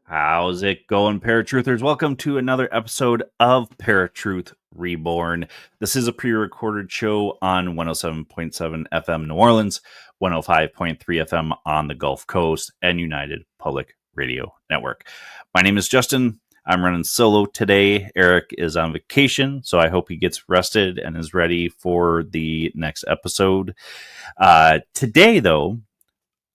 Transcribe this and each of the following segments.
How's it going, ParaTruthers? Welcome to another episode of ParaTruth Reborn. This is a pre-recorded show on 107.7 FM New Orleans, 105.3 FM on the Gulf Coast, and United Public Radio Network. My name is Justin. I'm running solo today. Erik is on vacation, so I hope he gets rested and is ready for the next episode. Today, though,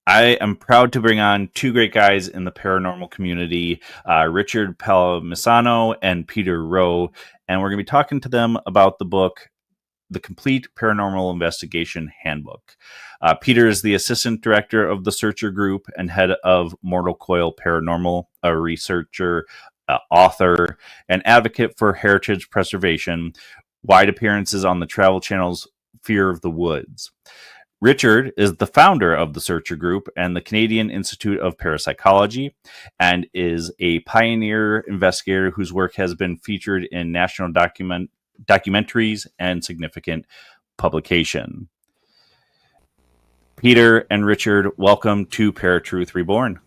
I am proud to bring on two great guys in the paranormal community, Richard Palmisano and Peter Rowe, and we're going to be talking to them about the book, The Complete Paranormal Investigation Handbook. Peter is the assistant director of the Searcher Group and head of Mortal Coil Paranormal, a researcher, author, and advocate for heritage preservation, wide appearances on the Travel Channel's Fear of the Woods. Richard is the founder of the Searcher Group and the Canadian Institute of Parapsychology, and is a pioneer investigator whose work has been featured in national documentaries and significant publication. Peter and Richard, welcome to ParaTruth Reborn.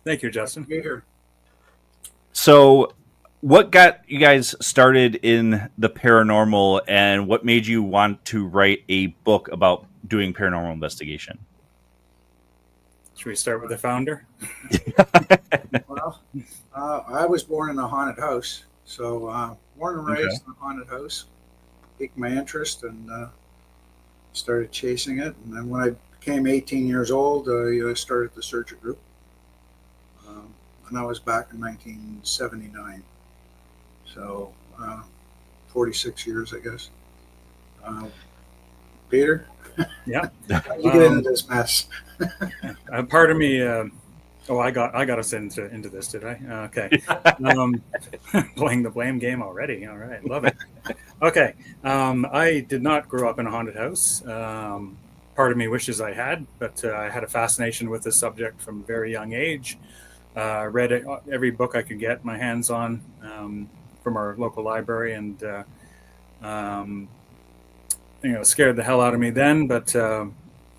Thank you, Justin. Here. So, what got you guys started in the paranormal, and what made you want to write a book about doing paranormal investigation? Should we start with the founder? Well, I was born in a haunted house, so born and raised in a haunted house. Piqued my interest and started chasing it. And then when I became 18 years old, I started the Searcher Group, and that was back in 1979. So 46 years, I guess. Peter? Yeah. You get into this mess. Part of me. I got us into this, did I? Okay. Playing the blame game already. All right, love it. Okay. I did not grow up in a haunted house. Part of me wishes I had, but I had a fascination with this subject from a very young age. Read every book I could get my hands on from our local library, and scared the hell out of me then. But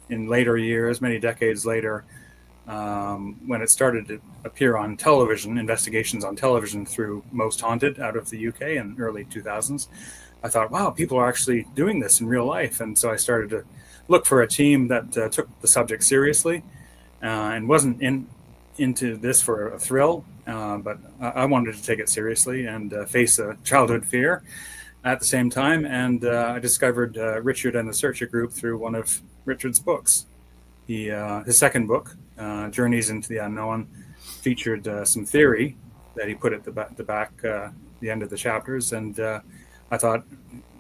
in later years, many decades later, when it started to appear on television, investigations on television through Most Haunted out of the UK in early 2000s, I thought, wow, people are actually doing this in real life. And so I started to look for a team that took the subject seriously and wasn't into this for a thrill, but I wanted to take it seriously and face a childhood fear at the same time. And I discovered Richard and the Searcher Group through one of Richard's books. His second book, Journeys into the Unknown, featured some theory that he put at the end of the chapters. And I thought,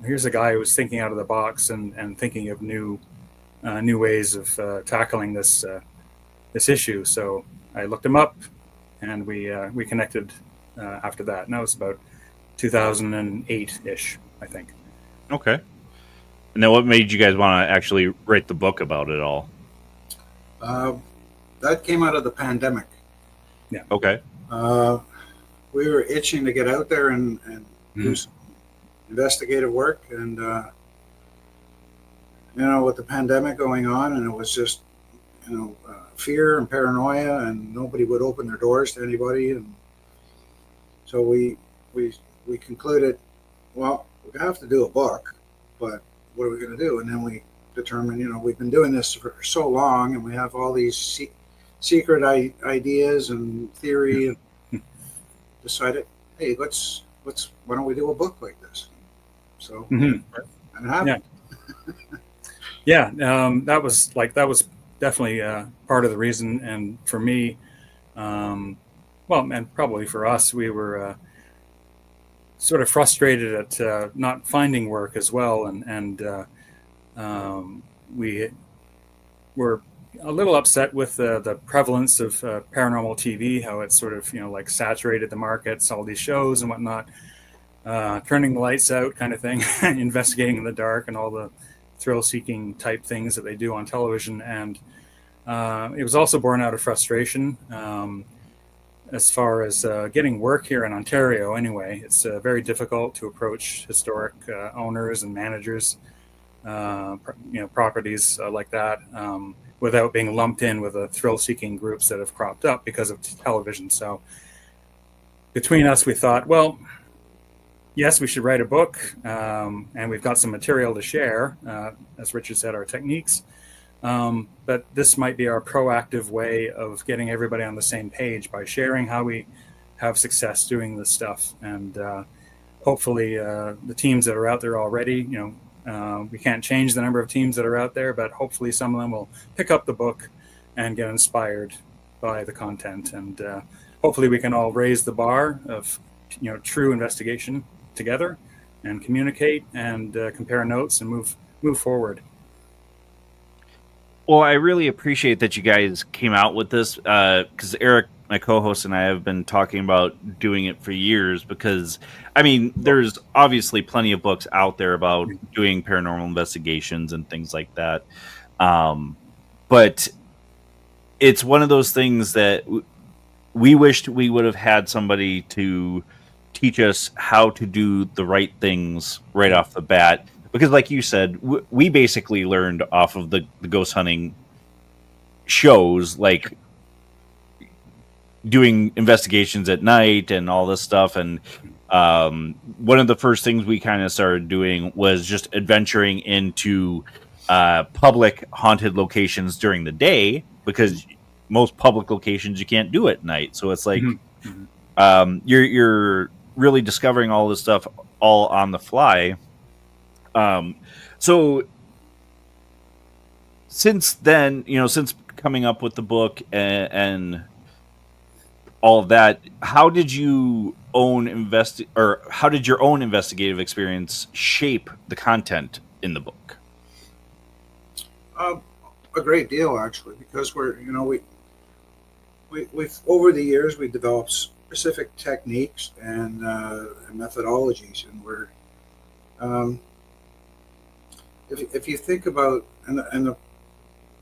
here's a guy who was thinking out of the box and thinking of new ways of tackling this issue. So I looked him up, and we connected after that. And that was about 2008-ish, I think. Okay. And then what made you guys want to actually write the book about it all? That came out of the pandemic. Yeah. Okay. We were itching to get out there and do some investigative work, and with the pandemic going on, and it was just fear and paranoia, and nobody would open their doors to anybody, and so we concluded, well, we have to do a book, but what are we going to do? And then we determined, we've been doing this for so long, and we have all these secret ideas and theory, and decided, hey, why don't we do a book like this? So and it happened. Yeah. That was definitely part of the reason. And for me, and probably for us, we were sort of frustrated at not finding work as well, and we were a little upset with the prevalence of paranormal TV, how it's sort of saturated the markets, all these shows and whatnot, turning the lights out kind of thing, investigating in the dark, and all the thrill-seeking type things that they do on television. And it was also born out of frustration as far as getting work here in Ontario. Anyway, it's very difficult to approach historic owners and managers, properties like that, without being lumped in with the thrill-seeking groups that have cropped up because of television. So between us, we thought, well, yes, we should write a book, and we've got some material to share, as Richard said, our techniques. But this might be our proactive way of getting everybody on the same page by sharing how we have success doing this stuff. And hopefully the teams that are out there already, we can't change the number of teams that are out there, but hopefully some of them will pick up the book and get inspired by the content. And hopefully we can all raise the bar of true investigation together and communicate and compare notes and move forward. Well, I really appreciate that you guys came out with this, because Erik, my co-host, and I have been talking about doing it for years, because I mean, there's obviously plenty of books out there about doing paranormal investigations and things like that. But it's one of those things that we wished we would have had somebody to teach us how to do the right things right off the bat. Because like you said, we basically learned off of the ghost hunting shows, like doing investigations at night and all this stuff. And one of the first things we kind of started doing was just adventuring into public haunted locations during the day, because most public locations you can't do at night. So it's like you're really discovering all this stuff all on the fly. So since then, since coming up with the book and all of that, how did your own investigative experience shape the content in the book? A great deal, actually, because we've over the years we developed specific techniques and methodologies, and we're if you think about, and a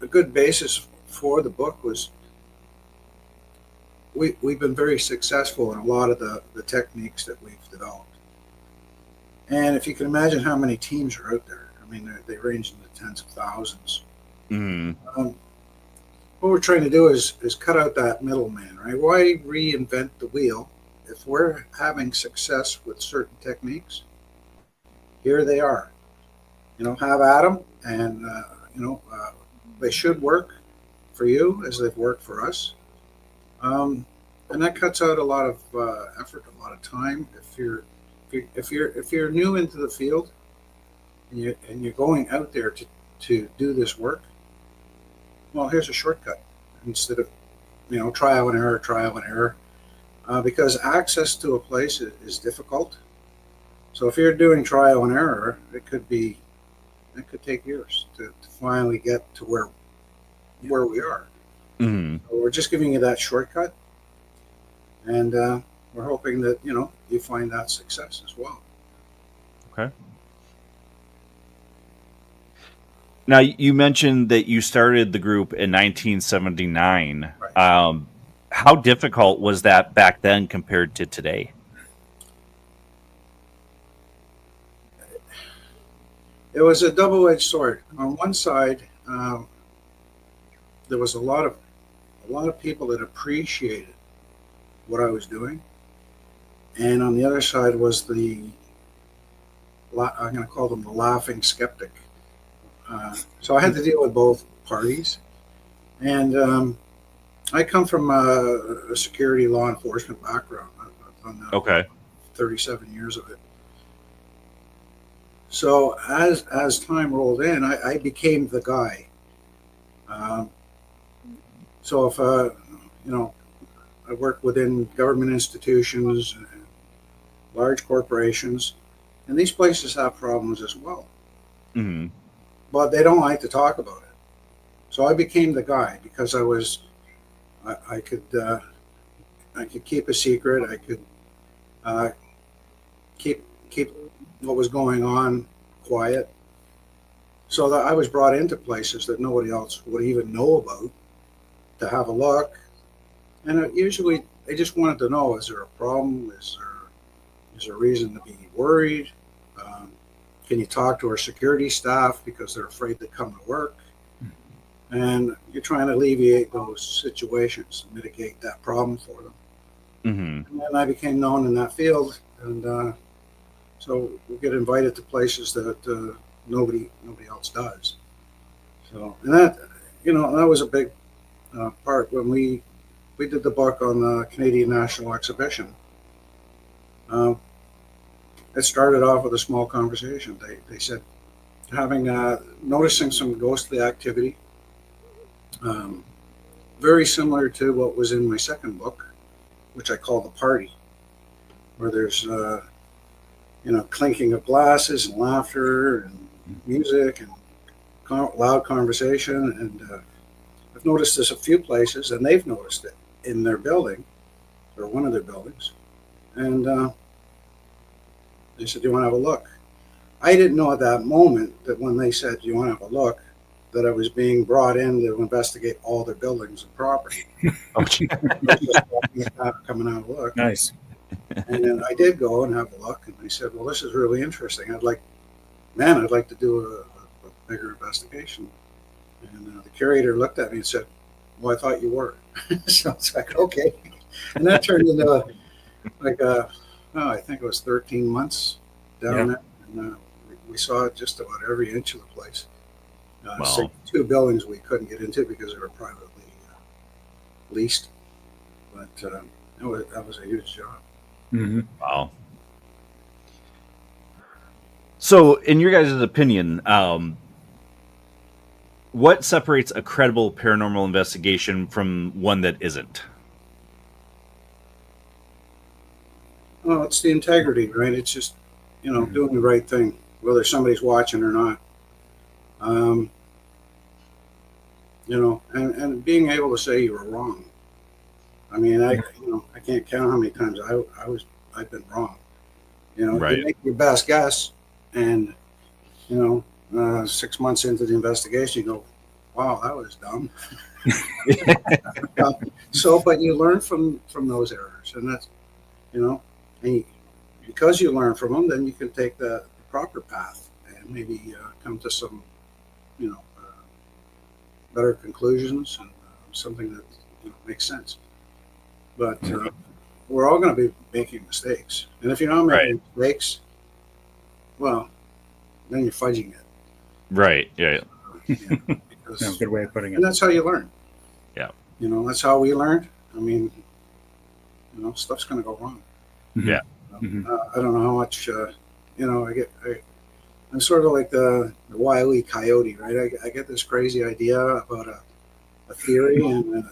good basis for the book was we've been very successful in a lot of the techniques that we've developed. And if you can imagine how many teams are out there, I mean, they range in the tens of thousands. Mm-hmm. What we're trying to do is cut out that middleman, right? Why reinvent the wheel if we're having success with certain techniques? Here they are. Have at them, and they should work for you as they've worked for us. And that cuts out a lot of effort, a lot of time. If you're new into the field and you're going out there to do this work, well, here's a shortcut instead of trial and error, because access to a place is difficult. So if you're doing trial and error, it could take years to finally get to where we are. Mm-hmm. So we're just giving you that shortcut, and we're hoping that you find that success as well. Okay. Now, you mentioned that you started the group in 1979. Right. How difficult was that back then compared to today? It was a double-edged sword. On one side, there was a lot of people that appreciated what I was doing, and on the other side was I'm going to call them the laughing skeptic. So I had to deal with both parties, and I come from a security law enforcement background. I've done 37 years of it. So as time rolled in, I became the guy. So if I work within government institutions, large corporations, and these places have problems as well. Mm-hmm. But they don't like to talk about it. So I became the guy because I could keep a secret. I could keep what was going on quiet, so that I was brought into places that nobody else would even know about to have a look. And usually they just wanted to know, is there a problem? Is there a reason to be worried? Can you talk to our security staff because they're afraid to come to work? And you're trying to alleviate those situations, mitigate that problem for them. Mm-hmm. And then I became known in that field, and so we get invited to places that nobody else does. So, and that, that was a big part when we did the book on the Canadian National Exhibition. It started off with a small conversation. They said noticing some ghostly activity, very similar to what was in my second book, which I call The Party, where there's clinking of glasses and laughter and music and loud conversation. And I've noticed this a few places, and they've noticed it in their building, or one of their buildings. And they said, "Do you want to have a look?" I didn't know at that moment that when they said, "Do you want to have a look?" that I was being brought in to investigate all their buildings and property. Okay. Coming out of look. Nice. And then I did go and have a look, and they said, "Well, this is really interesting. I'd like to do a bigger investigation." And the curator looked at me and said, "Well, I thought you were." So it's like, okay. And that turned into I think it was 13 months down there. And we saw just about every inch of the place. Wow. 2 buildings we couldn't get into because they were privately leased. But that was a huge job. Mm-hmm. Wow. So, in your guys' opinion, what separates a credible paranormal investigation from one that isn't? Well, it's the integrity, right? It's just, doing the right thing, whether somebody's watching or not. And being able to say you were wrong. I mean, I can't count how many times I've been wrong. Right. You make your best guess, and 6 months into the investigation, you go, "Wow, that was dumb." But you learn from those errors, and that's, and because you learn from them, then you can take the proper path and maybe come to some, better conclusions and something that makes sense. But we're all going to be making mistakes, and if you're not making mistakes, well, then you're fudging it. Right. Yeah. That's a good way of putting it. And that's how you learn. Yeah. That's how we learned. I mean, stuff's going to go wrong. Yeah. Mm-hmm. I don't know how much, I'm sort of like the Wile E. Coyote, right? I get this crazy idea about a theory, and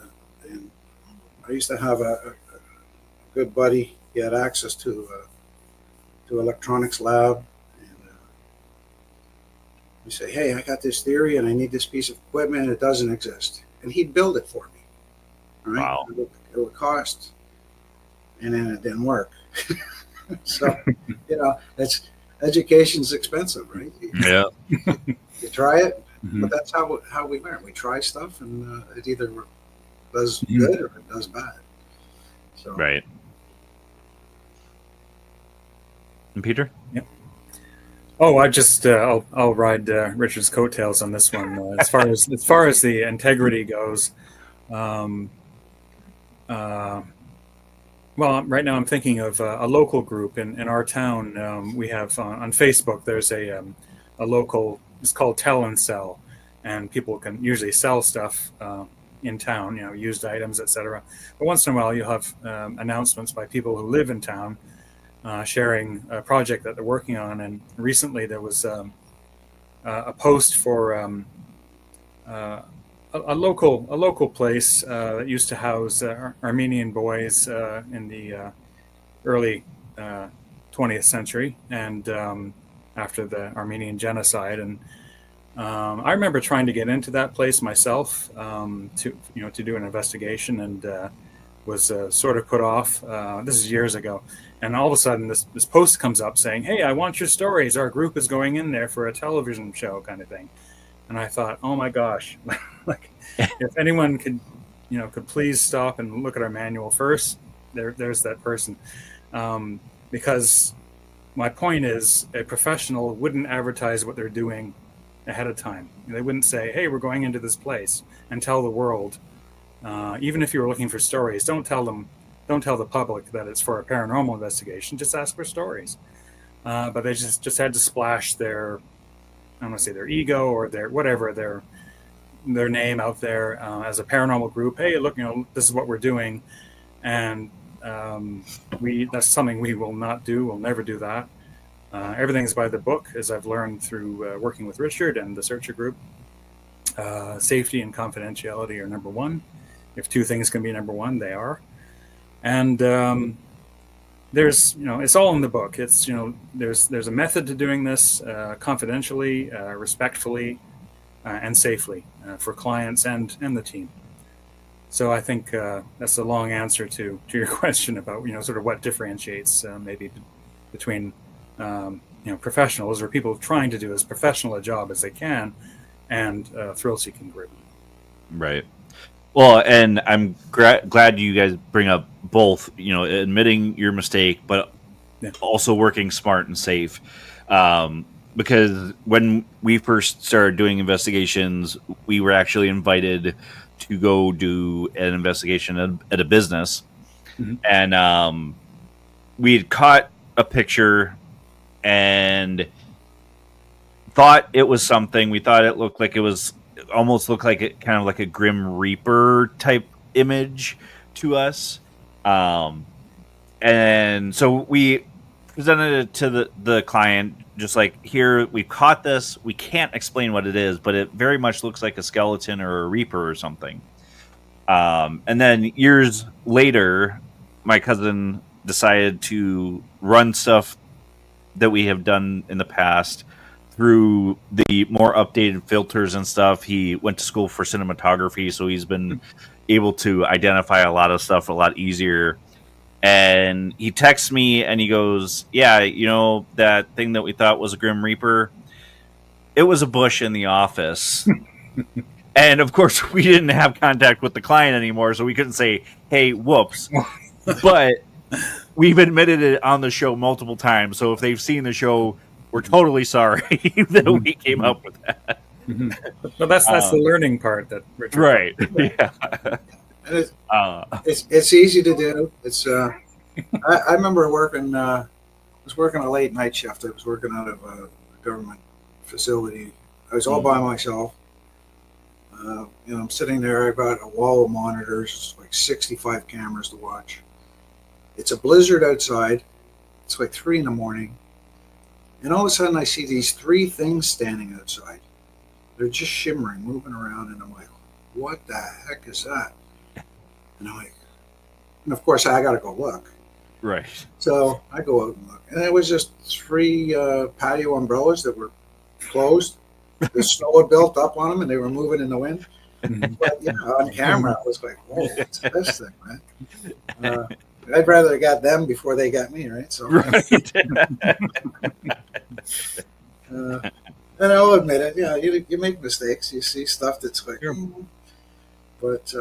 I used to have a good buddy. He had access to electronics lab, and we say, "Hey, I got this theory, and I need this piece of equipment. It doesn't exist," and he'd build it for me. All right? Wow. It would cost, and then it didn't work. So, education's expensive, right? Yeah. You try it, Mm-hmm. but that's how we learn. We try stuff, and it either does good or it does bad. So, Right. And Peter? Yep. Oh, I'll ride Richard's coattails on this one. As far as the integrity goes, well, right now I'm thinking of a local group in our town. We have on Facebook. There's a local. It's called Tell and Sell, and people can usually sell stuff in town. Used items, etc. But once in a while, you'll have announcements by people who live in town sharing a project that they're working on. And recently, there was a post for a local place that used to house Armenian boys in the early 20th century, and after the Armenian genocide. And I remember trying to get into that place myself to do an investigation, and was sort of put off. This is years ago, and all of a sudden this post comes up saying, "Hey, I want your stories. Our group is going in there for a television show," kind of thing. And I thought, oh my gosh, like if anyone could please stop and look at our manual first. There's that person, because my point is, a professional wouldn't advertise what they're doing ahead of time. They wouldn't say, "Hey, we're going into this place," and tell the world. Even if you were looking for stories, don't tell them don't tell the public that it's for a paranormal investigation. Just ask for stories. But they just had to splash their, I don't want to say their ego or their whatever, their name out there as a paranormal group. Hey, look, this is what we're doing, and that's something we will not do. We'll never do that. Everything's by the book, as I've learned through working with Richard and the Searcher group. Safety and confidentiality are number one. If two things can be number one, they are. And there's, it's all in the book. It's, there's a method to doing this confidentially, respectfully, and safely for clients and the team. So I think that's a long answer to your question about, sort of what differentiates maybe between, professionals or people trying to do as professional a job as they can and a thrill-seeking group. Right. Well, and I'm glad you guys bring up both, admitting your mistake, but also working smart and safe. Because when we first started doing investigations, we were actually invited to go do an investigation at a business. Mm-hmm. And we had caught a picture and thought it was something. We thought it looked like almost looked like it kind of like a Grim Reaper type image to us. And so we presented it to the client, just like, here, we caught this. We can't explain what it is, but it very much looks like a skeleton or a Reaper or something. And then years later, my cousin decided to run stuff that we have done in the past through the more updated filters and stuff. He went to school for cinematography, so he's been able to identify a lot of stuff a lot easier. And he texts me and he goes, yeah, that thing that we thought was a Grim Reaper, it was a bush in the office. And of course, we didn't have contact with the client anymore, so we couldn't say, hey, whoops. But we've admitted it on the show multiple times, so if they've seen the show, we're totally sorry that we came up with that. Mm-hmm. But that's the learning part that Richard. Right. Yeah. It's easy to do. It's I remember working. I was working a late night shift. I was working out of a government facility. I was all by myself. I'm sitting there. I've got a wall of monitors, like 65 cameras to watch. It's a blizzard outside. It's like 3 a.m. And all of a sudden I see these 3 things standing outside. They're just shimmering, moving around. And I'm like, what the heck is that? And I'm like, and of course I got to go look. Right. So I go out and look. And it was just 3 patio umbrellas that were closed. The snow had built up on them and they were moving in the wind. But on camera, I was like, whoa, what's this thing, man? I'd rather have got them before they got me, right? So, right. And I'll admit it. You make mistakes. You see stuff that's like, but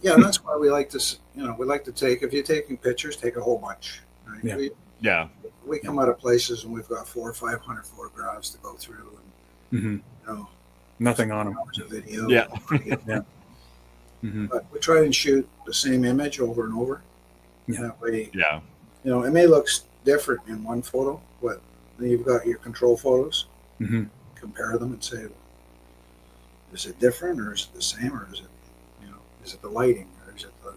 that's why we like to, we like to take. If you're taking pictures, take a whole bunch. Right? We come out of places and we've got 400 or 500 photographs to go through, and nothing on them. Hours of video. Yeah. But we try and shoot the same image over and over. Yeah. That way, yeah. It may look different in one photo, but then you've got your control photos. Mm-hmm. Compare them and say, is it different or is it the same or is it, is it the lighting or is it the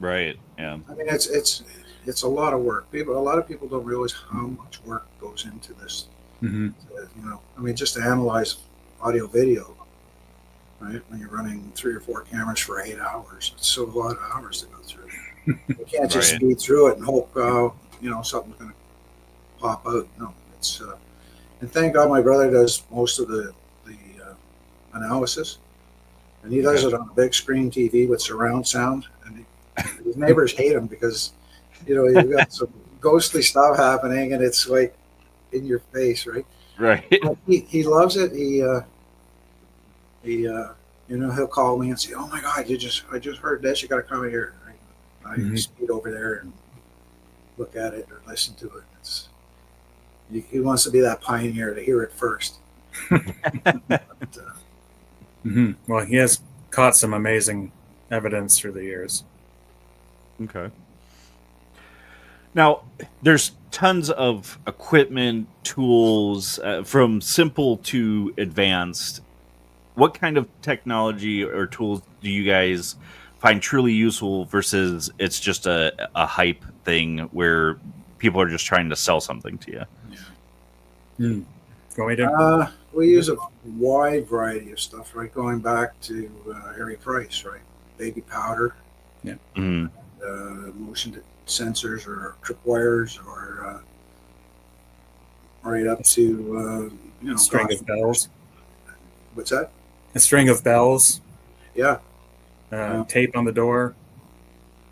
right? Yeah. I mean, it's a lot of work. A lot of people don't realize how much work goes into this. Mm-hmm. I mean, just to analyze audio video, right? When you're running 3 or 4 cameras for 8 hours, it's so a lot of hours to go through. You can't just speed through it and hope, something's going to pop out. No, it's and thank God my brother does most of the analysis, and he does it on a big screen TV with surround sound, and his neighbors hate him because you've got some ghostly stuff happening, and it's like in your face, right? Right. But he loves it. He'll call me and say, "Oh my God, I just heard this. You got to come in here." I speed over there and look at it or listen to it. He wants to be that pioneer to hear it first. Well, he has caught some amazing evidence through the years. Okay. Now, there's tons of equipment, tools, from simple to advanced. What kind of technology or tools do you guys find truly useful versus it's just a hype thing where people are just trying to sell something to you? Mm. Go ahead. We use a wide variety of stuff, right? Going back to Harry Price, right? Baby powder, Mhm. motion sensors or tripwires, or right up to String of bells. What's that? A string of bells. Yeah, Tape on the door.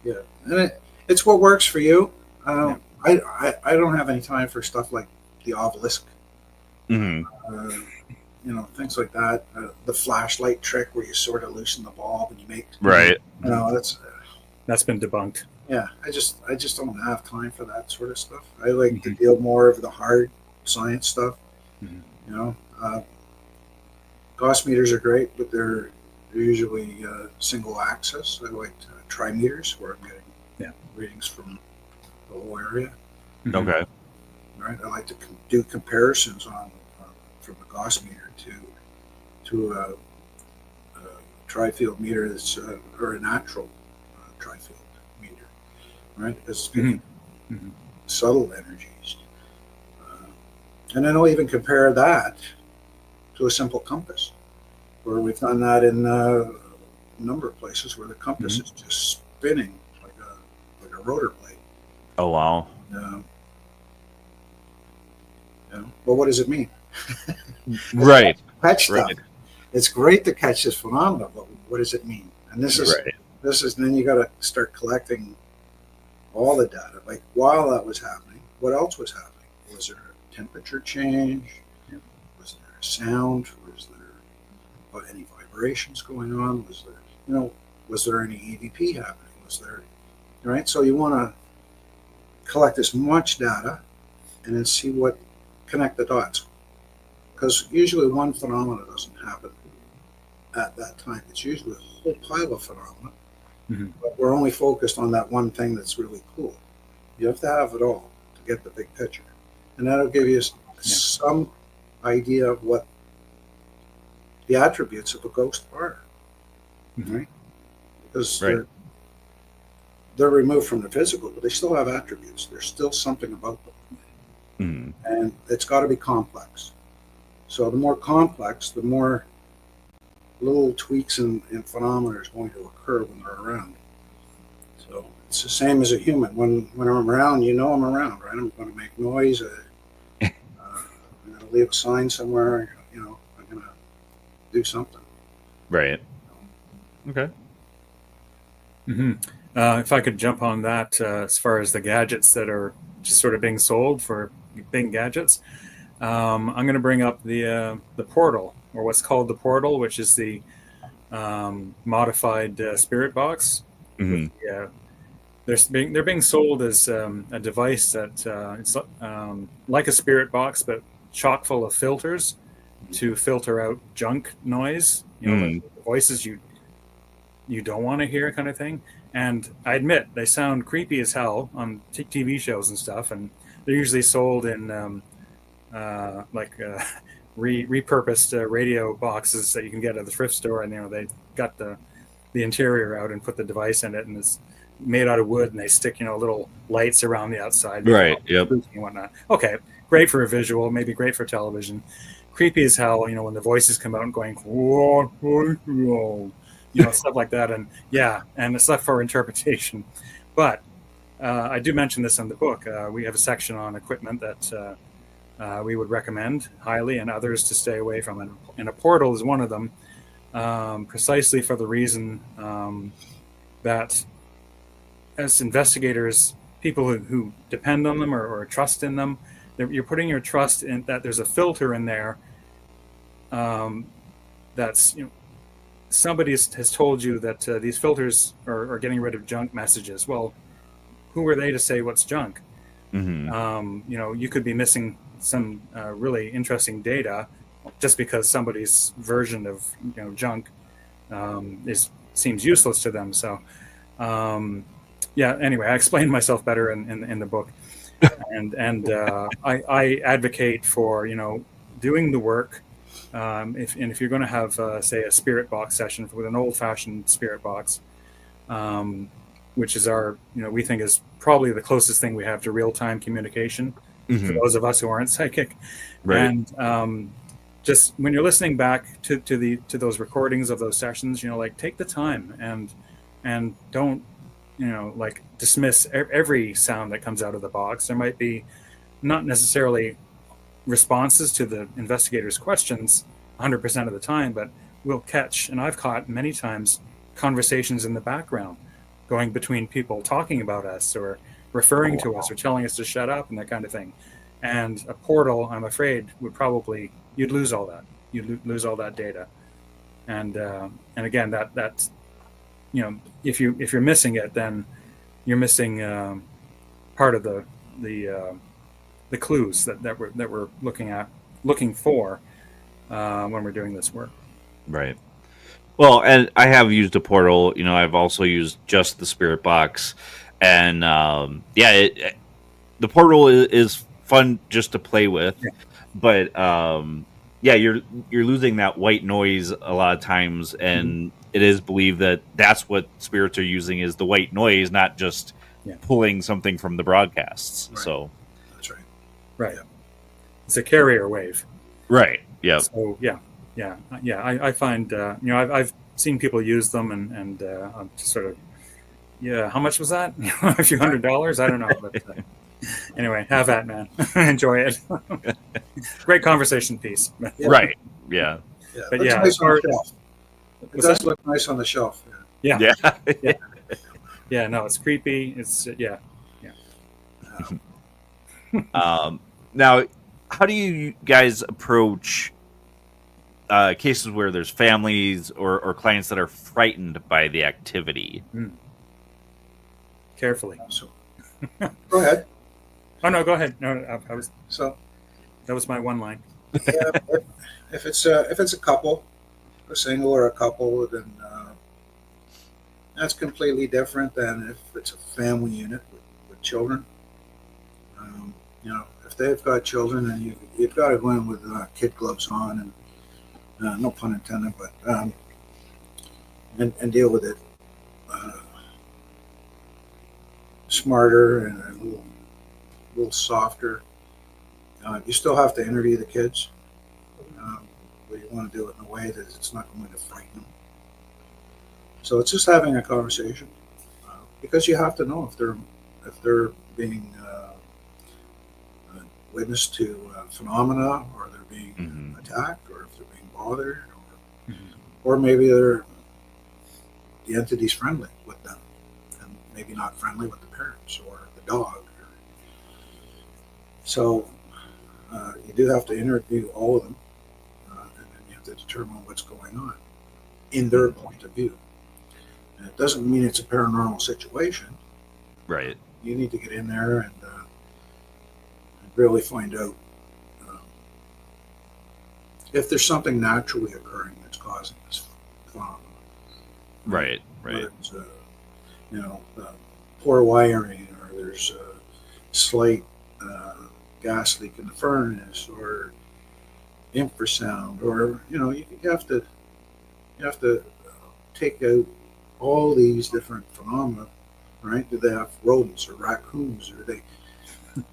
yeah, and it's what works for you. I don't have any time for stuff like the obelisk, Mhm. things like that. The flashlight trick where you sort of loosen the bulb and you make, Right. That's been debunked. yeah. I just don't have time for that sort of stuff. I like to deal more of the hard science stuff. Mhm. You know, Gauss meters are great, but they're usually single axis. I like trimeters where I'm getting readings from the whole area. Okay. Right. I like to do comparisons on from a Gauss meter to a trifield meter that's or a natural trifield meter. Right. It's subtle energies, and then I'll even compare that to a simple compass, where we've done that in a number of places where the compass is just spinning like a rotor blade. Oh, wow. Well, what does it mean? Right. Catch stuff. Right. It's great to catch this phenomenon, but what does it mean? And this is and then you got to start collecting all the data. Like while that was happening, what else was happening? Was there a temperature change? Was there a sound? Was there any vibrations going on? Was there any EVP happening? Was there, right? So you want to collect as much data and then see what connect the dots, because usually one phenomena doesn't happen at that time. It's usually a whole pile of phenomena, but we're only focused on that one thing that's really cool. You have to have it all to get the big picture, and that'll give you some idea of what the attributes of a ghost are, right? Because they're removed from the physical, but they still have attributes. There's still something about them. And it's got to be complex. So the more complex, the more little tweaks and phenomena is going to occur when they're around. So it's the same as a human. When I'm around, I'm around, right? I'm going to make noise. I'm going to leave a sign somewhere. I'm going to do something. Right. Okay. If I could jump on that, as far as the gadgets that are just sort of being sold for big gadgets, I'm going to bring up the portal, or what's called the portal, which is the modified spirit box. They're being sold as a device that it's like a spirit box, but chock full of filters to filter out junk noise, the voices you don't want to hear, kind of thing. And I admit they sound creepy as hell on TV shows and stuff, and they're usually sold in repurposed radio boxes that you can get at the thrift store, and they got the interior out and put the device in it, and it's made out of wood, and they stick little lights around the outside, right? Yep. And whatnot. Okay, great for a visual, maybe great for television. Creepy as hell, when the voices come out and going, whoa, stuff like that, and it's left for interpretation. But I do mention this in the book. We have a section on equipment that we would recommend highly, and others to stay away from. And a portal is one of them, precisely for the reason that as investigators, people who depend on them or trust in them, you're putting your trust in that there's a filter in there that's somebody has told you that these filters are getting rid of junk messages. Well, who are they to say what's junk? You could be missing some really interesting data just because somebody's version of junk seems useless to them. So yeah. Anyway, I explained myself better in the book, and I advocate for doing the work. If you're going to have say a spirit box session with an old fashioned spirit box, um, which is our we think is probably the closest thing we have to real time communication for Hmm. those of us who aren't psychic, Right. and just when you're listening back to those recordings of those sessions, like take the time and don't like dismiss every sound that comes out of the box. There might be not necessarily responses to the investigator's questions 100% of the time, but we'll catch, and I've caught many times, conversations in the background going between people talking about us or referring to us or telling us to shut up and that kind of thing. And a portal, I'm afraid, would probably, you'd lose all that. You'd lose all that data. And again, that's if you're missing it, then you're missing part of the clues that we're looking for when we're doing this work. Right. Well, and I have used a portal. I've also used just the spirit box, and yeah, the portal is fun just to play with, Yeah. but yeah, you're losing that white noise a lot of times, and it is believed that that's what spirits are using is the white noise, not just Yeah. pulling something from the broadcasts. Right. So, That's right. Right. Yeah. It's a carrier wave. right, yeah, So yeah. I find I've seen people use them, and I'm just sort of how much was that? A few $100s? I don't know, but anyway, have that, man. Enjoy it. Great conversation piece. Yeah. right, yeah, Yeah. But Looks yeah, nice on or- the shelf. It What's does that? look nice on the shelf. Yeah. yeah. Yeah. No, it's creepy. It's yeah. Now, how do you guys approach cases where there's families or clients that are frightened by the activity? Carefully. So, go ahead. Oh no, go ahead. No, I was So, that was my one line. yeah, if it's a couple, a single or a couple, then that's completely different than if it's a family unit with children. If they've got children, then you've got to go in with kid gloves on, and no pun intended, but and deal with it smarter and a little softer. You still have to interview the kids, but you want to do it in a way that it's not going to frighten them. So it's just having a conversation, because you have to know if they're being witness to phenomena, or they're being attacked, or if they're being bothered, or maybe the entity's friendly with them and maybe not friendly with the parents or the dog. So you do have to interview all of them, and then you have to determine what's going on in their point of view. And it doesn't mean it's a paranormal situation. Right. You need to get in there and really find out if there's something naturally occurring that's causing this phenomenon. Right. Whether it's poor wiring, or there's a slight gas leak in the furnace, or infrasound, or you have to take out all these different phenomena, right? Do they have rodents or raccoons, or they?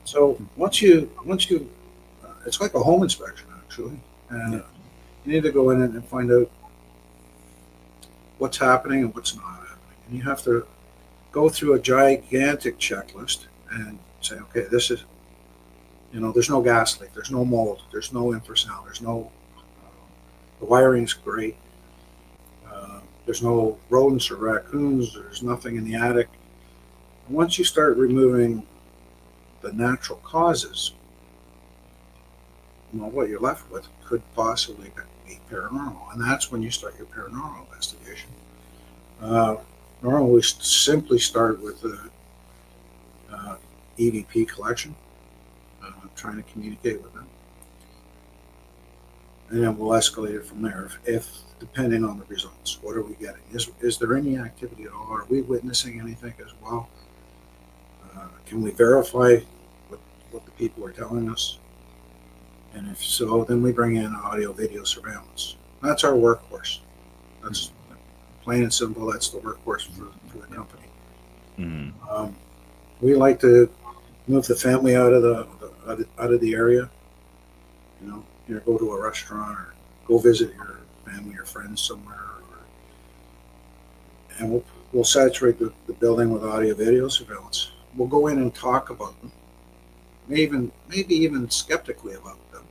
So once you, it's like a home inspection actually, and you need to go in and find out what's happening and what's not happening, and you have to go through a gigantic checklist and say, okay, this is, there's no gas leak, there's no mold, there's no infrasound, there's no, the wiring's great, there's no rodents or raccoons, there's nothing in the attic. Once you start removing the natural causes, what you're left with could possibly be paranormal, and that's when you start your paranormal investigation. Normally, we simply start with the EVP collection, trying to communicate with them, and then we'll escalate it from there. If depending on the results. What are we getting? Is there any activity at all? Are we witnessing anything as well? Can we verify what the people are telling us? And if so, then we bring in audio video surveillance. That's our workhorse. That's plain and simple. That's the workhorse for the company. Mm-hmm. We like to move the family out of the area. Go to a restaurant or go visit your family or friends somewhere, and we'll saturate the building with audio video surveillance. We'll go in and talk about them, maybe even skeptically about them.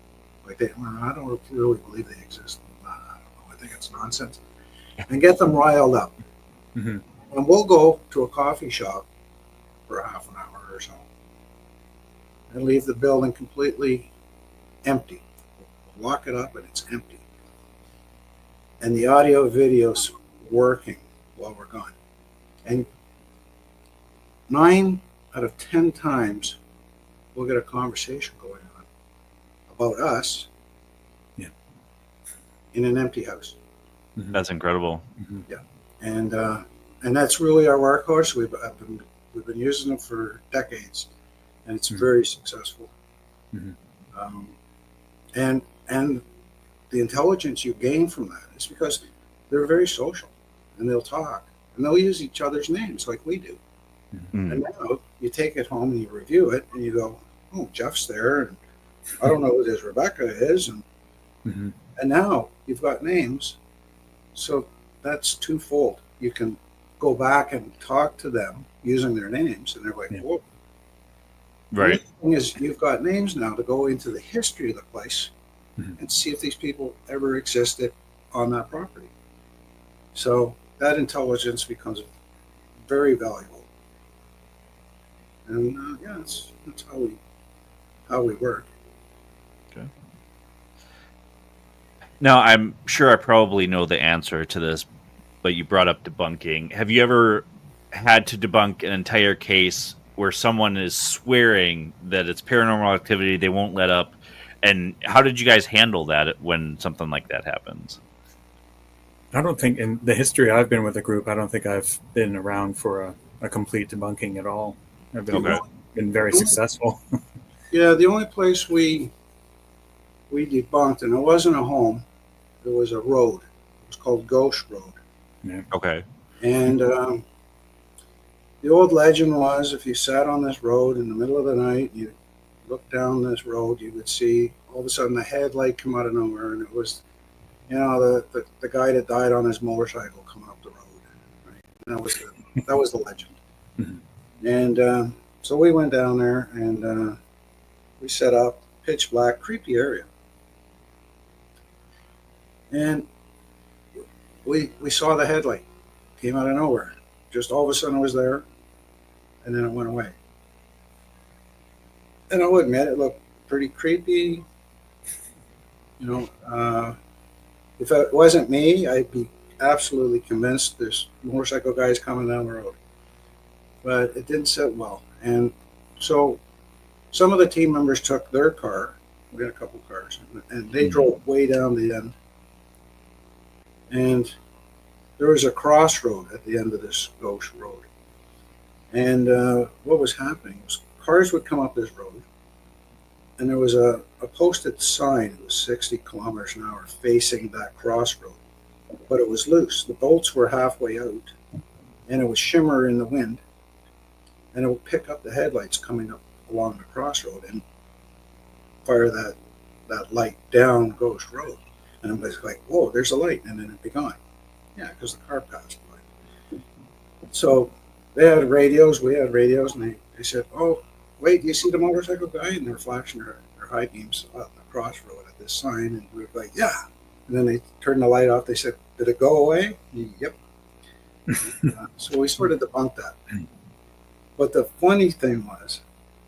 Like I don't really believe they exist. I don't know. I think it's nonsense. And get them riled up. Mm-hmm. And we'll go to a coffee shop for half an hour or so and leave the building completely empty. We'll lock it up and it's empty. And the audio video's working while we're gone. And 9 out of 10 times we'll get a conversation going on about us in an empty house. Mm-hmm. That's incredible. Mm-hmm. Yeah. And that's really our workhorse. We've been using it for decades, and it's very successful. Mm-hmm. And the intelligence you gain from that is because they're very social, and they'll talk, and they'll use each other's names like we do. Mm-hmm. And now you take it home and you review it, and you go, "Oh, Jeff's there, and I don't know who this Rebecca is," and now you've got names, so that's twofold. You can go back and talk to them using their names, and they're like, "Whoa!" Right. The thing is, you've got names now to go into the history of the place and see if these people ever existed on that property. So that intelligence becomes very valuable, and that's how we work. Okay. Now, I'm sure I probably know the answer to this, but you brought up debunking. Have you ever had to debunk an entire case where someone is swearing that it's paranormal activity, they won't let up? And how did you guys handle that when something like that happens? I don't think in the history I've been with the group, I don't think I've been around for a complete debunking at all. I've been very successful. Yeah, the only place we debunked, and it wasn't a home, it was a road. It was called Ghost Road. Yeah. Okay. And the old legend was if you sat on this road in the middle of the night, you looked down this road, you would see all of a sudden a headlight come out of nowhere, and it was, the guy that died on his motorcycle coming up the road. Right? And that was the legend. Mm-hmm. And so we went down there and we set up, pitch black, creepy area. And we saw the headlight, came out of nowhere. Just all of a sudden it was there, and then it went away. And I'll admit, it looked pretty creepy. If it wasn't me, I'd be absolutely convinced this motorcycle guy is coming down the road. But it didn't sit well. And so some of the team members took their car. We had a couple cars, and they drove way down the end. And there was a crossroad at the end of this ghost road. And what was happening was cars would come up this road, and there was a posted sign. It was 60 kilometers an hour facing that crossroad, but it was loose. The bolts were halfway out, and it would shimmer in the wind, and it would pick up the headlights coming up along the crossroad and fire that light down Ghost Road. And it was like, whoa, there's a light, and then it'd be gone. Yeah, because the car passed by. So they had radios, we had radios, and they said, oh, wait, do you see the motorcycle guy? And they're flashing their high beams on the crossroad at this sign, and we were like, yeah. And then they turned the light off. They said, did it go away? Yep. So we sort of debunked that. But the funny thing was,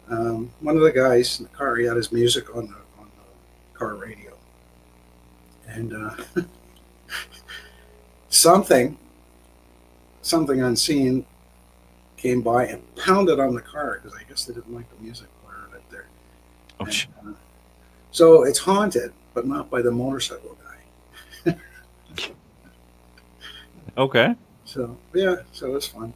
one of the guys in the car, he had his music on the car radio. And something unseen came by and pounded on the car because I guess they didn't like the music player right there. Oh, so it's haunted, but not by the motorcycle guy. Okay. So yeah, so it was fun.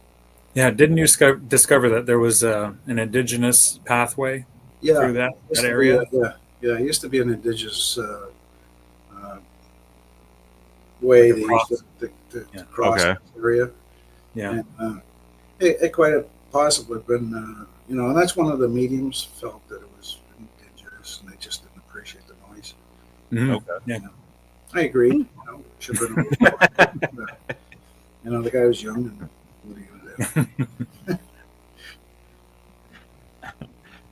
Yeah, didn't you discover that there was an indigenous pathway Yeah, through that used to be area? it used to be an indigenous uh, way Like a they used cross? to Yeah. cross Okay. this area, Yeah. and it quite have possibly been, and that's one of the mediums felt that it was indigenous, and they just didn't appreciate the noise. Mhm. Okay. Yeah. I agreed. Should have been a little more, but, the guy was young, and what are you gonna do?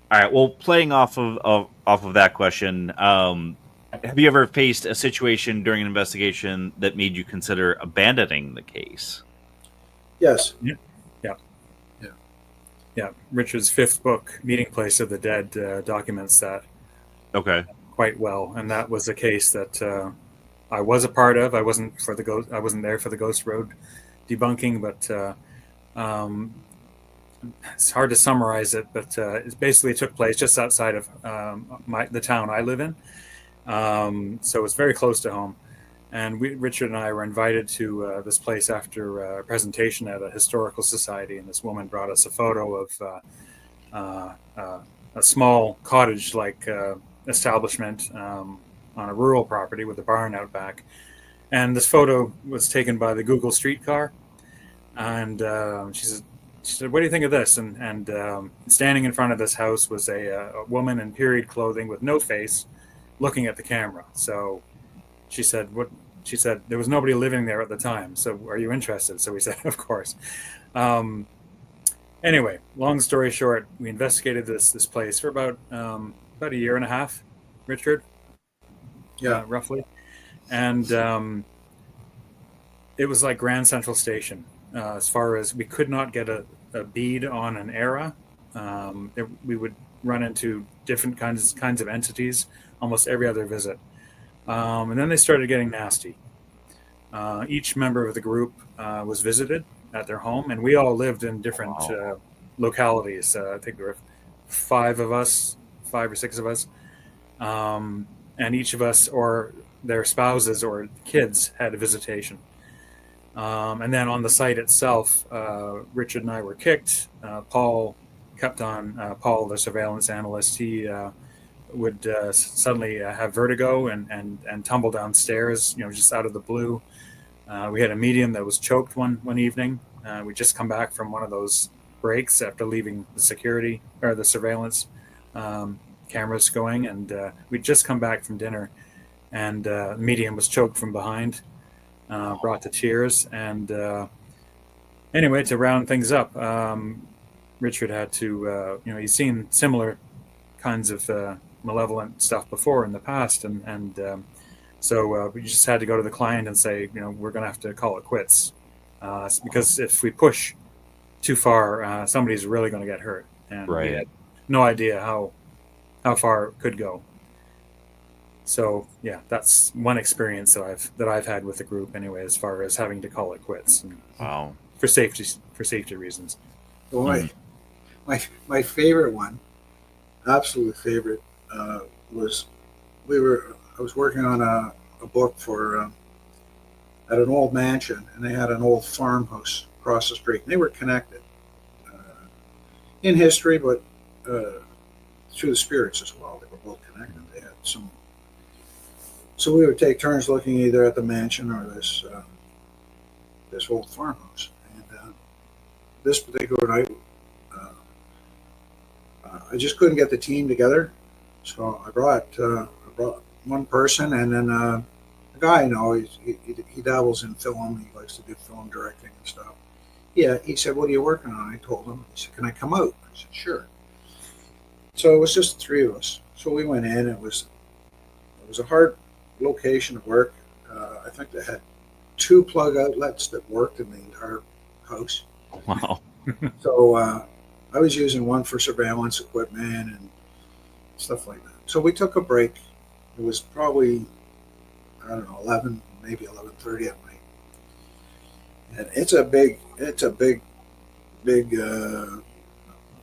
All right. Well, playing off of that question, have you ever faced a situation during an investigation that made you consider abandoning the case? Yes. Yeah. Yeah. Yeah. Yeah. Richard's fifth book, Meeting Place of the Dead, documents that Okay. quite well, and that was a case that I was a part of. I wasn't there for the Ghost Road debunking, but it's hard to summarize it. But it basically took place just outside of the town I live in, so it's very close to home. And Richard and I were invited to this place after a presentation at a historical society, and this woman brought us a photo of uh, uh, a small cottage-like establishment on a rural property with a barn out back. And this photo was taken by the Google streetcar. And she said, "What do you think of this?" And standing in front of this house was a woman in period clothing with no face, looking at the camera. So she said, "What?" She said, "There was nobody living there at the time. So are you interested?" So we said, "Of course." Anyway, long story short, we investigated this place for about a year and a half, Richard, Yeah. roughly, and it was like Grand Central Station. As far as we could not get a bead on an era, we would run into different kinds of entities almost every other visit, and then they started getting nasty. Each member of the group was visited at their home, and we all lived in different Wow. localities. I think there were five or six of us, and each of us or their spouses or kids had a visitation. And then on the site itself, Richard and I were kicked. Paul kept on. Paul, the surveillance analyst, he would suddenly have vertigo and tumble downstairs, just out of the blue. We had a medium that was choked one evening. We'd just come back from one of those breaks after leaving the security or the surveillance cameras going, and we'd just come back from dinner, and the medium was choked from behind, brought to tears. And anyway, to round things up, Richard had to, he's seen similar kinds of malevolent stuff before in the past, and so we just had to go to the client and say, we're going to have to call it quits, because if we push too far, somebody's really going to get hurt, and we had Right. no idea how far it could go. So yeah, that's one experience that I've had with the group anyway, as far as having to call it quits Wow. for safety reasons. Boy, my favorite one, absolute favorite, was I was working on a book for at an old mansion, and they had an old farmhouse across the street. And they were connected in history, but through the spirits as well. They were both connected. They had some. So we would take turns looking either at the mansion or this old farmhouse. And this particular night, I just couldn't get the team together, so I brought one person, and then a guy I know. He dabbles in film. He likes to do film directing and stuff. Yeah, he said, "What are you working on?" I told him. He said, "Can I come out?" I said, "Sure." So it was just the three of us. So we went in. It was a hard location to work. I think they had 2 plug outlets that worked in the entire house. Wow. So I was using one for surveillance equipment and stuff like that. So we took a break. It was probably, I don't know, 11, maybe 11:30 at night. And it's a big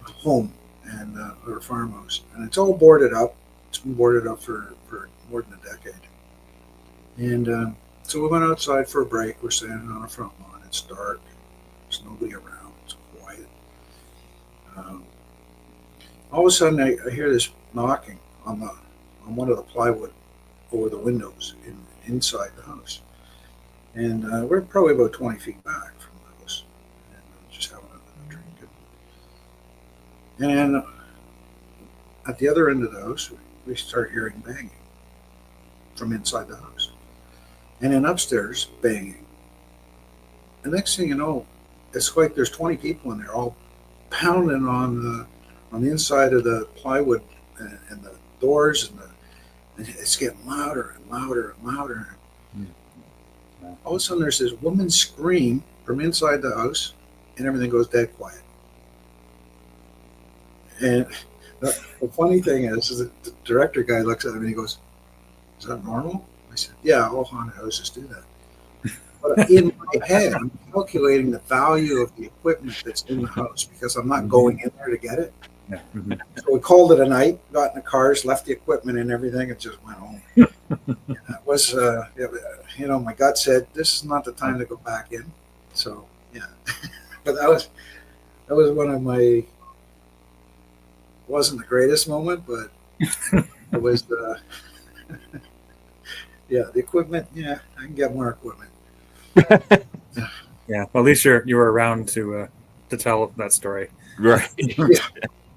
home and or farmhouse, and it's all boarded up. It's been boarded up for more than a decade. And so we went outside for a break. We're standing on a front lawn, It's dark. There's nobody around. It's quiet. All of a sudden, I hear this knocking on one of the plywood over the windows inside the house, and we're probably about 20 feet back from the house, and just having a drink. And at the other end of the house, we start hearing banging from inside the house, and then upstairs banging. The next thing you know, it's like there's 20 people in there, all pounding on the inside of the plywood and the doors, and it's getting louder and louder and louder. All of a sudden, there's this woman scream from inside the house, and everything goes dead quiet. And the funny thing is the director guy looks at him and he goes, "Is that normal?" I said, "Yeah, all haunted houses do that." But in my head, I'm calculating the value of the equipment that's in the house because I'm not going in there to get it. Yeah. So we called it a night, got in the cars, left the equipment and everything, and just went home. That was, my gut said, this is not the time to go back in. So, yeah. But that was one of my, wasn't the greatest moment, but it was, the equipment, I can get more equipment. Yeah, well, at least you were around to tell that story. Right. Yeah.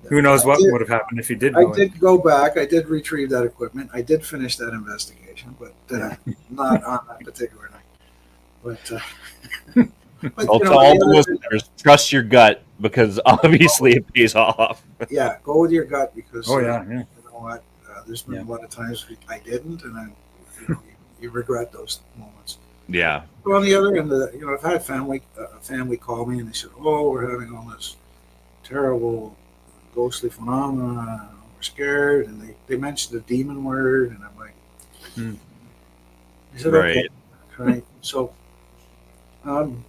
Who knows what would have happened if you did I go in. did go back. I did retrieve that equipment. I did finish that investigation, but not on that particular night. But I'll tell all the listeners, trust your gut because obviously it pays off. Yeah, go with your gut because you know what? There's been a lot of times I didn't, and you regret those moments. Yeah. But on the other end, I've had a family call me and they said, "Oh, we're having all this terrible ghostly phenomena. We're scared," and they mentioned the demon word, and I'm like, "Is it okay?" Right. So, and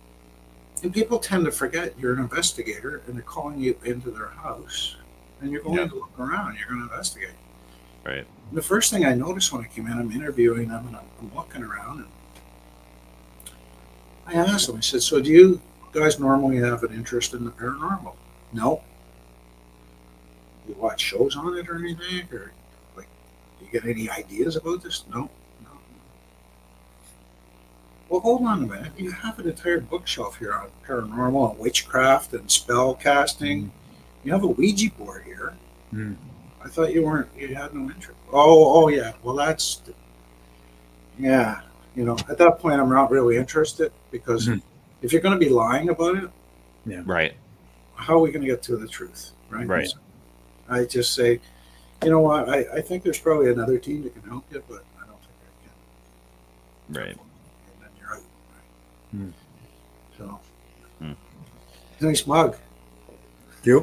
people tend to forget you're an investigator, and they're calling you into their house, and you're going to look around. You're going to investigate. Right. And the first thing I noticed when I came in, I'm interviewing them, and I'm looking around, and I asked them. I said, "So do you guys normally have an interest in the paranormal?" "No." "You watch shows on it or anything, or do you get any ideas about this?" No. Well, hold on a minute. You have an entire bookshelf here on paranormal and witchcraft and spell casting. You have a Ouija board here. I thought you had no interest. Oh yeah. Well, that's, yeah. At that point, I'm not really interested because if you're going to be lying about it, right. How are we going to get to the truth, right? Right. So I just say, you know what? I think there's probably another team that can help you, but I don't think I can. Right. And then you're out. Right? So, nice mug. You?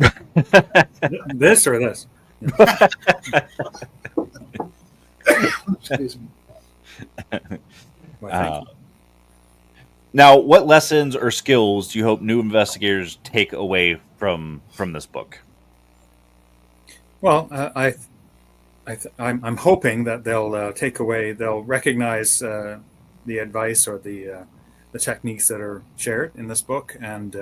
This or this? Excuse me. Now, what lessons or skills do you hope new investigators take away from this book? Well, I'm hoping that they'll recognize the advice or the techniques that are shared in this book and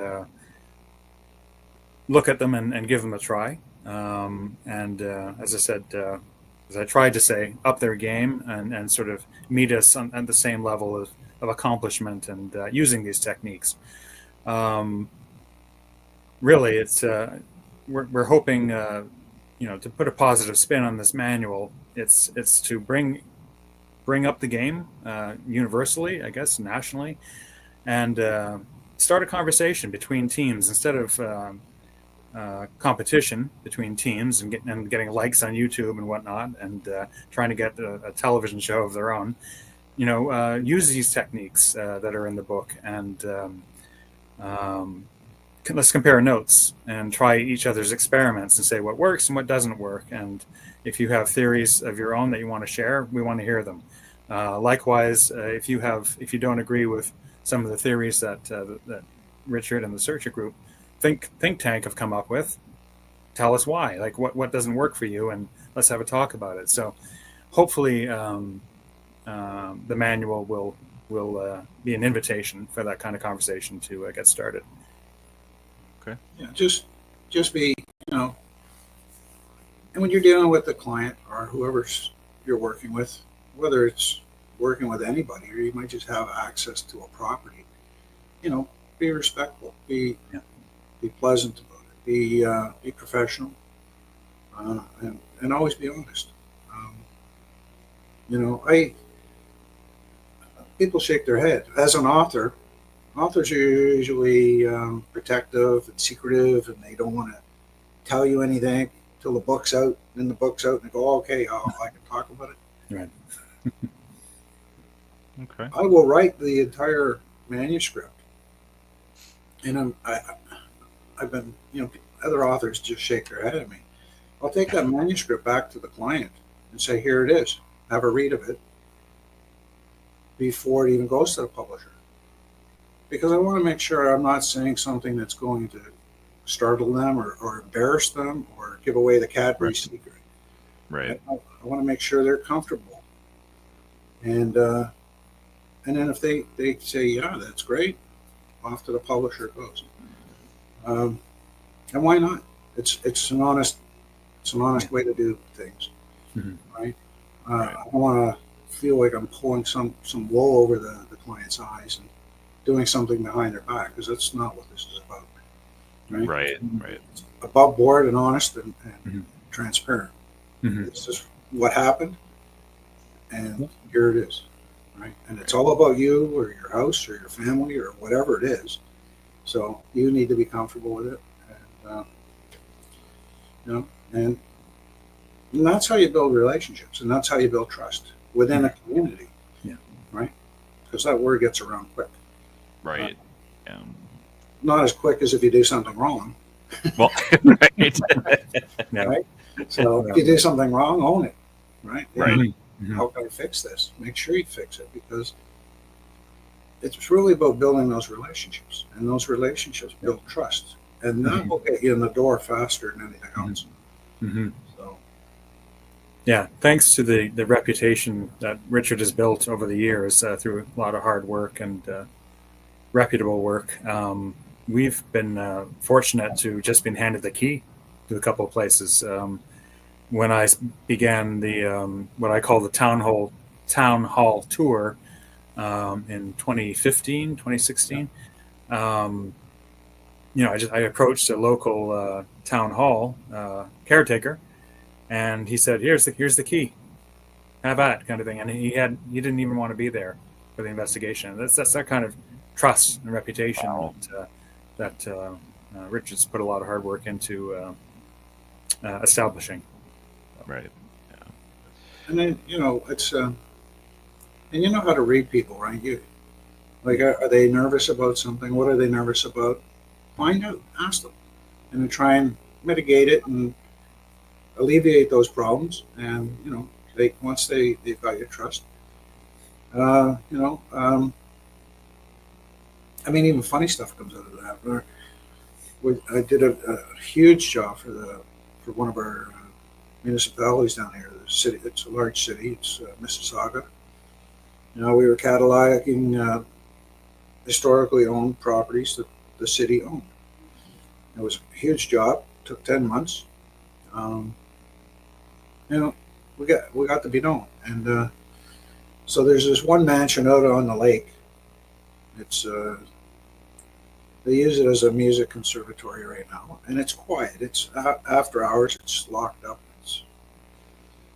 look at them and give them a try. As I said, as I tried to say, up their game and sort of meet us at the same level of accomplishment and using these techniques. Really, it's we're hoping to put a positive spin on this manual. It's to bring up the game universally, I guess, nationally, and start a conversation between teams instead of competition between teams and getting likes on YouTube and whatnot, and trying to get a television show of their own. Use these techniques that are in the book, and let's compare notes and try each other's experiments and say what works and what doesn't work. And if you have theories of your own that you want to share, we want to hear them. Likewise, if you don't agree with some of the theories that Richard and the Searcher Group think tank have come up with, tell us why. Like what doesn't work for you, and let's have a talk about it. So hopefully the manual will will be an invitation for that kind of conversation to get started. Okay. Yeah, just be, and when you're dealing with the client or whoever's you're working with, whether it's working with anybody or you might just have access to a property, be respectful, be pleasant about it, be professional, and always be honest. People shake their head. As an author, authors are usually protective and secretive, and they don't want to tell you anything till the book's out. Then the book's out, and they go, "Okay, I can talk about it." Right. Okay. I will write the entire manuscript, and I've been, other authors just shake their head at me. I'll take that manuscript back to the client and say, "Here it is. Have a read of it before it even goes to the publisher," because I want to make sure I'm not saying something that's going to startle them or embarrass them or give away the Cadbury secret. Right. I want to make sure they're comfortable, and then if they say, "Yeah, that's great," off to the publisher it goes. And why not? It's an honest way to do things, right? I don't want to feel like I'm pulling some wool over the client's eyes and doing something behind their back, because that's not what this is about. Right. It's above board and honest and transparent. This is what happened, and here it is, right? And it's all about you or your house or your family or whatever it is. So you need to be comfortable with it, and that's how you build relationships, and that's how you build trust within a community. Yeah. Right. Because that word gets around quick. Right. Not as quick as if you do something wrong. Well, right. Right. So if you do something wrong, own it. Right. Right. How can I fix this? Make sure you fix it, because it's really about building those relationships, and those relationships build trust, and that will get you in the door faster than anything else. So, yeah, thanks to the reputation that Richard has built over the years through a lot of hard work and reputable work, we've been fortunate to just been handed the key to a couple of places. When I began the what I call the town hall tour in 2015, 2016, I approached a local town hall caretaker, and he said, "Here's the key, have at it," kind of thing. And he didn't even want to be there for the investigation. That's that kind of trust and reputation that Richard's put a lot of hard work into establishing. Right. Yeah. And then it's and you know how to read people, right? Are they nervous about something? What are they nervous about? Find out, ask them, and then try and mitigate it and alleviate those problems. And once they've got your trust, even funny stuff comes out of that. I did a huge job for one of our municipalities down here. The city, it's a large city. It's Mississauga. We were cataloging historically owned properties that the city owned. It was a huge job. Took 10 months. We got to be known, and so there's this one mansion out on the lake. It's they use it as a music conservatory right now, and it's quiet. It's after hours. It's locked up.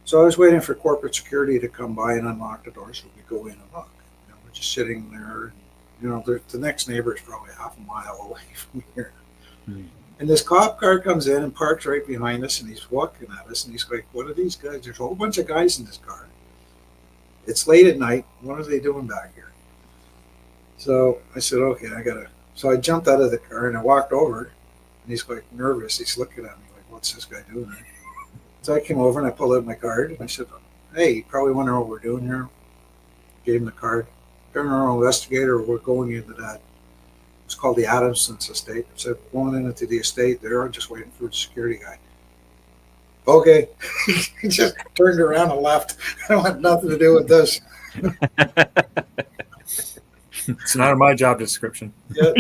So I was waiting for corporate security to come by and unlock the door so we could go in and look. We're just sitting there. The next neighbor is probably half a mile away from here. And this cop car comes in and parks right behind us, and he's walking at us, and he's like, "What are these guys? There's a whole bunch of guys in this car. It's late at night. What are they doing back here?" So I said, "Okay, So I jumped out of the car and I walked over, and he's like nervous. He's looking at me like, "What's this guy doing?" So I came over and I pulled out my card, and I said, "Hey, you probably wonder what we're doing here." Gave him the card. Paranormal investigator. We're going into that. It's called the Adamson's estate. I said, "Going into the estate there. I'm just waiting for the security guy." Okay. He just turned around and left. I don't have nothing to do with this. It's not in my job description. Yeah,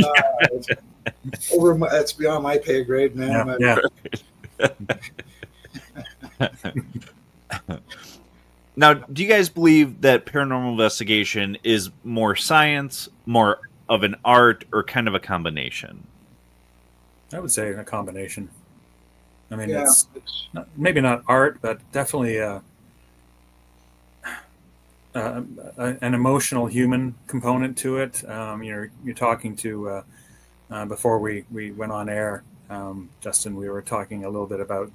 that's beyond my pay grade, man. Yeah. Now, do you guys believe that paranormal investigation is more science, more of an art, or kind of a combination? I would say a combination. I mean, Yeah, it's maybe not art, but definitely an emotional human component to it. You're talking to before we went on air, Justin. We were talking a little bit about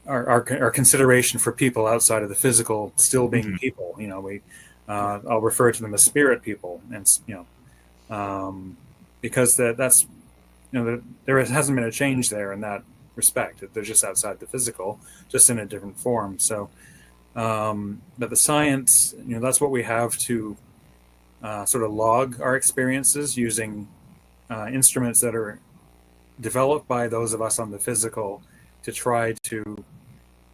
our consideration for people outside of the physical still being people. I'll refer to them as spirit people, and because that's there hasn't been a change there in that respect. They're just outside the physical, just in a different form. So. But the science, that's what we have to sort of log our experiences using instruments that are developed by those of us on the physical to try to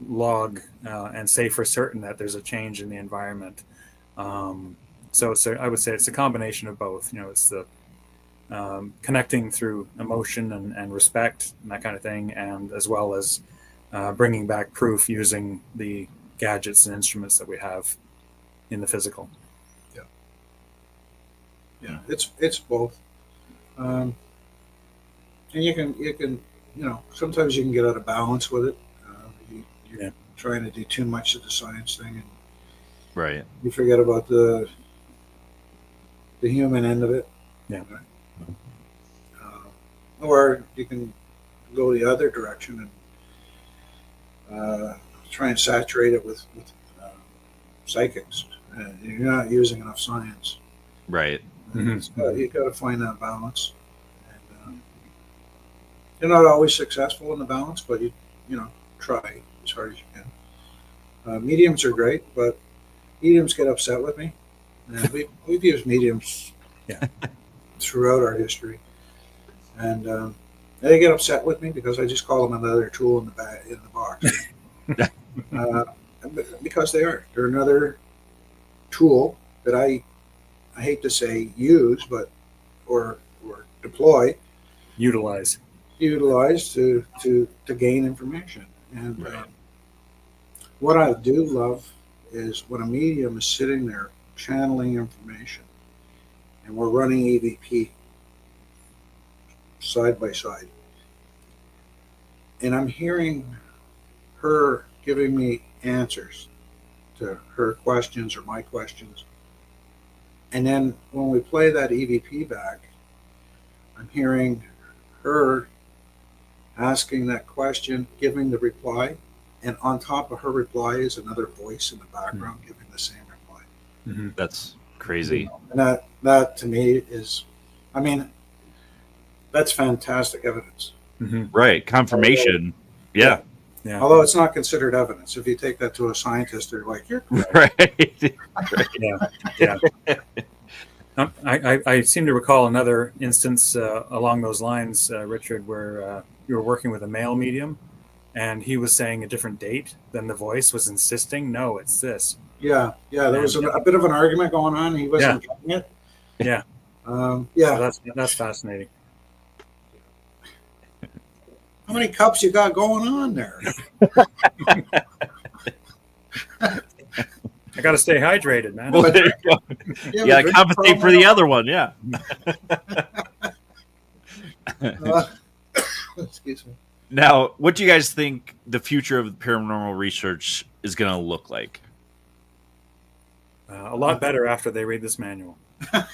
log and say for certain that there's a change in the environment. So I would say it's a combination of both. It's the connecting through emotion and respect and that kind of thing, and as well as bringing back proof using the gadgets and instruments that we have in the physical. Yeah, it's both. And you can sometimes you can get out of balance with it. You're trying to do too much of the science thing, and right, you forget about the human end of it. Yeah. Or you can go the other direction and try and saturate it with psychics. You're not using enough science. Right. You got to find that balance. And, you're not always successful in the balance, but you try as hard as you can. Mediums are great, but mediums get upset with me. And we've used mediums throughout our history, and they get upset with me because I just call them another tool in the box. Because they're another tool that I hate to say use, but or deploy, utilize to gain information. And what I do love is when a medium is sitting there channeling information, and we're running EVP side by side, and I'm hearing her giving me answers to her questions or my questions. And then when we play that EVP back, I'm hearing her asking that question, giving the reply, and on top of her reply is another voice in the background giving the same reply. That's crazy. And that to me is, that's fantastic evidence. Right. Confirmation. Yeah. Although it's not considered evidence. If you take that to a scientist, they're like, you're right. Yeah. I seem to recall another instance along those lines, Richard, where you were working with a male medium, and he was saying a different date than the voice was insisting. No, it's this. Yeah. There was a bit of an argument going on. He wasn't getting it. Yeah. So that's fascinating. How many cups you got going on there? I got to stay hydrated, man. Well, there you go. Yeah, compensate for the other one. Yeah. Excuse me. Now, what do you guys think the future of paranormal research is going to look like? A lot better after they read this manual. Well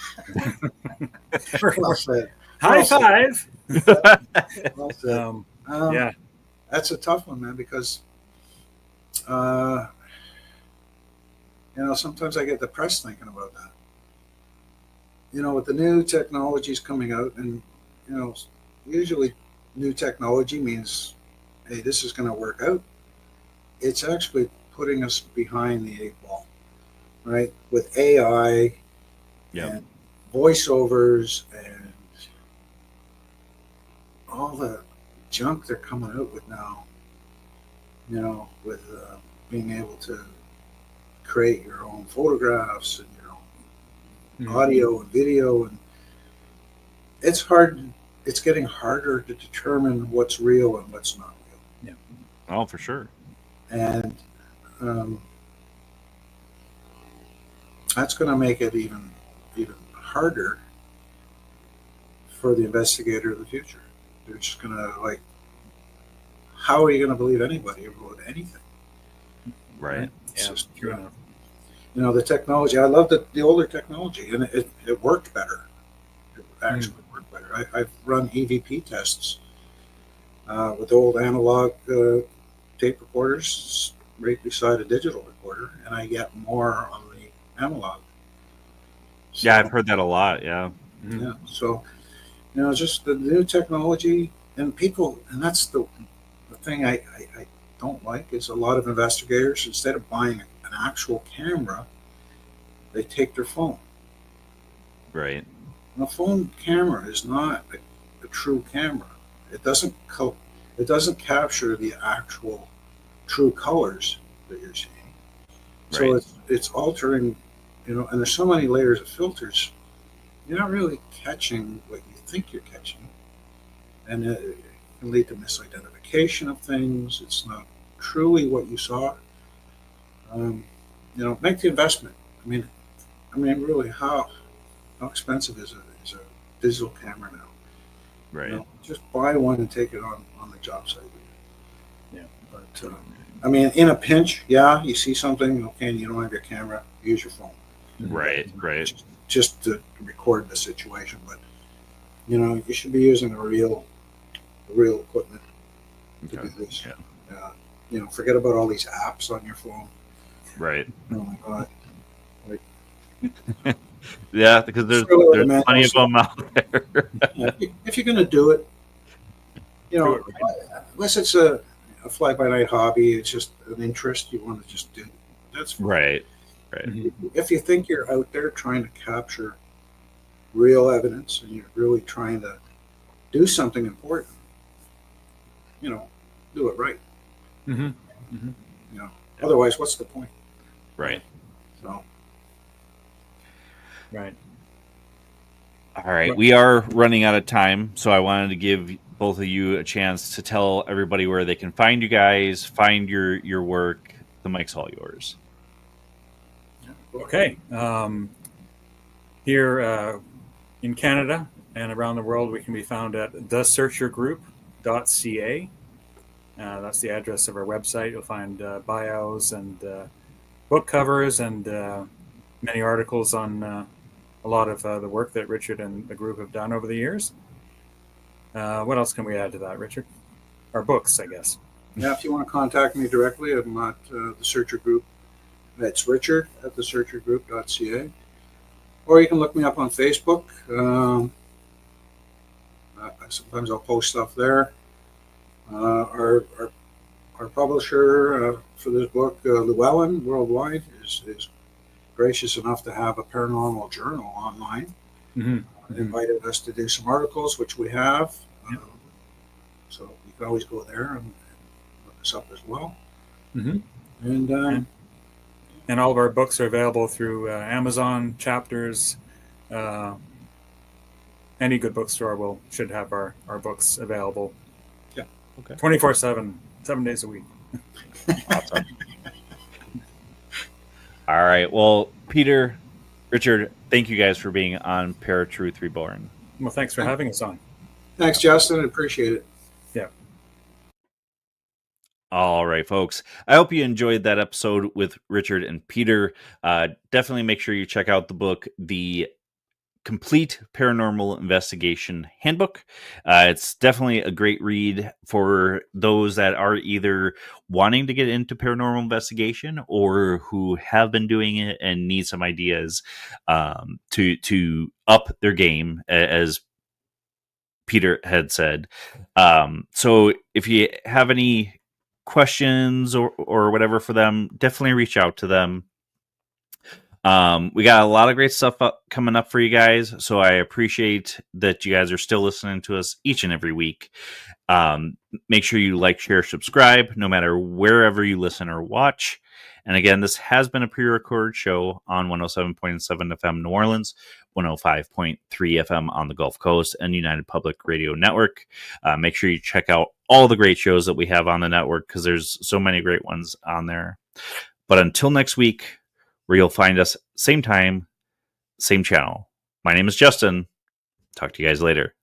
said. High five. Well said. Yeah, that's a tough one, man, because sometimes I get depressed thinking about that. With the new technologies coming out, and usually new technology means, hey, this is going to work out. It's actually putting us behind the 8 ball, right? With AI and voiceovers and all the junk they're coming out with now, with being able to create your own photographs and your own audio and video, and it's hard. It's getting harder to determine what's real and what's not real. Oh, for sure. And that's going to make it even harder for the investigator of the future. They're just going to like, how are you going to believe anybody about anything? Right. It's just, true enough. the technology. I love the older technology, and it worked better. It actually worked better. I've run EVP tests with old analog tape recorders right beside a digital recorder, and I get more on the analog. So, Yeah, I've heard that a lot. Yeah. yeah. So, just the new technology and people, and that's the thing I don't like is a lot of investigators, instead of buying an actual camera, they take their phone. Right. And a phone camera is not a true camera. It doesn't capture the actual true colors that you're seeing. So Right. it's altering, and there's so many layers of filters. You're not really catching what you think you're catching, and it can lead to misidentification of things. It's not truly what you saw. Make the investment. I mean, really, how expensive is a digital camera now? Right. Just buy one and take it on the job site. Yeah. But in a pinch, yeah, you see something, okay, and you don't have your camera, use your phone. Right. Right. Just to record the situation, but you should be using the real equipment to do this. Yeah. Forget about all these apps on your phone. Right. Oh my god. Yeah, because there's Really plenty of them out there. If you're going to do it, Do it right. unless it's a fly-by-night hobby, it's just an interest you want to just do. That's fine. Right. If you think you're out there trying to capture real evidence and you're really trying to do something important, do it right. Otherwise, what's the point? Right. So, Right. All right. We are running out of time, so I wanted to give both of you a chance to tell everybody where they can find you guys, find your work. The mic's all yours. Okay. Here in Canada and around the world, we can be found at thesearchergroup.ca. That's the address of our website. You'll find bios and book covers and many articles on a lot of the work that Richard and the group have done over the years. What else can we add to that, Richard? Our books, I guess. yeah, if you want to contact me directly, I'm at the Searcher Group. It's Richard at thesearchergroup.ca. Or you can look me up on Facebook. Sometimes I'll post stuff there. Our publisher for this book, Llewellyn Worldwide, is gracious enough to have a paranormal journal online. Invited us to do some articles, which we have. So you can always go there and look us up as well. And all of our books are available through Amazon, Chapters. Any good bookstore should have our books available. Yeah. Okay. 24/7, 7 days a week. Awesome. All right. Well, Peter, Richard, thank you guys for being on ParaTruth Reborn. Well, thanks for having us on. Thanks, Justin. I appreciate it. Yeah. All right, folks. I hope you enjoyed that episode with Richard and Peter. Definitely make sure you check out the book, The Complete Paranormal Investigation Handbook. It's definitely a great read for those that are either wanting to get into paranormal investigation or who have been doing it and need some ideas to up their game, as Peter had said. So if you have any questions or whatever for them, definitely reach out to them. We got a lot of great stuff coming up for you guys, so I appreciate that you guys are still listening to us each and every week. Make sure you like, share, subscribe, no matter wherever you listen or watch. And again, this has been a pre-recorded show on 107.7 FM New Orleans, 105.3 FM on the Gulf Coast, and United Public Radio Network. Make sure you check out all the great shows that we have on the network, because there's so many great ones on there. But until next week, where you'll find us same time, same channel. My name is Justin. Talk to you guys later.